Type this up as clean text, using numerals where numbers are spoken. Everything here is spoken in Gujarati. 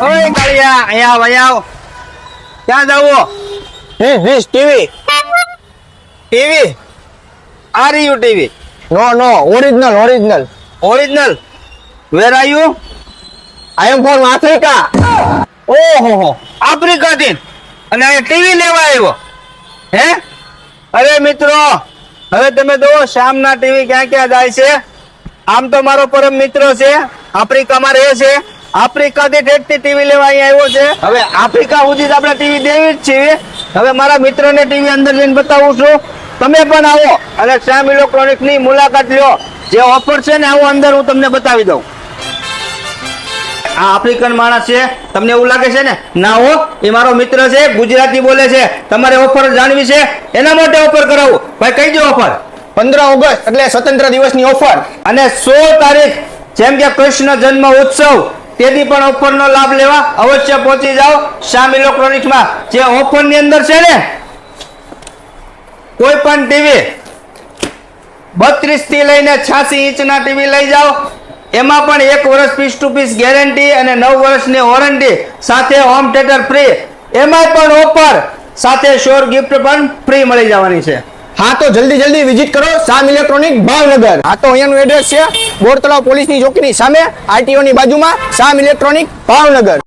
ઓય કાળિયા, અહીંયા આવ. ક્યાં જાવું? This TV. TV? Are you TV? No, original. Original? Where are you? I am from Africa. ઓહો, આફ્રિકાથી અને અહીંયા ટીવી લેવા આવ્યો હે? અરે મિત્રો, હવે તમે જુઓ શ્યામના ટીવી ક્યાં ક્યાં જાય છે. આમ તો મારો પરમ મિત્ર છે, આફ્રિકામાં રહે છે. આફ્રિકાથી ઠેઠથી ટીવી લેવા અહીંયા આવ્યો છે. હવે આફ્રિકા સુધી આપણે ટીવી દેવી જ છીએ. હવે મારા મિત્રને ટીવી અંદર જઈને બતાવું છું. તમે પણ આવો અને શ્યામ ઇલેક્ટ્રોનિક્સની મુલાકાત લ્યો. જે ઓફર છે ને આવું અંદર હું તમને બતાવી દઉં. આ આફ્રિકન માણસ છે, તમને એવું લાગે છે ને? ના હો, એ મારો મિત્ર છે, ગુજરાતી બોલે છે. તમારે ઓફર જાણવી છે એના માટે ઓફર કરાવું. ભાઈ કઈ દો ઓફર. 15 ઓગસ્ટ એટલે સ્વતંત્ર દિવસની ઓફર. અને 16 તારીખ જેમ કે કૃષ્ણ જન્મ ઉત્સવ, તેથી પણ ઓફરનો લાભ લેવા અવશ્ય પહોંચી જાઓ શ્યામ ઇલેક્ટ્રોનિક્સમાં. જે ઓફરની અંદર છે ને, કોઈ પણ ટીવી 32 થી લઈને 86 ઇંચના ટીવી લઈ જાઓ. એમાં પણ 1 વર્ષ પીસ ટુ પીસ ગેરંટી અને 9 વર્ષની વોરંટી સાથે હોમ થિયેટર ફ્રી. એમાં પણ ઓફર સાથે શ્યોર ગિફ્ટ પણ ફ્રી મળી જવાની છે. હા તો જલ્દી વિઝિટ કરો શ્યામ ઇલેક્ટ્રોનિક ભાવનગર. હા તો અહીંયાનું એડ્રેસ છે બોરતળાવ પોલીસની ચોકીની સામે, આરટીઓ ની બાજુમાં, શ્યામ ઇલેક્ટ્રોનિક ભાવનગર.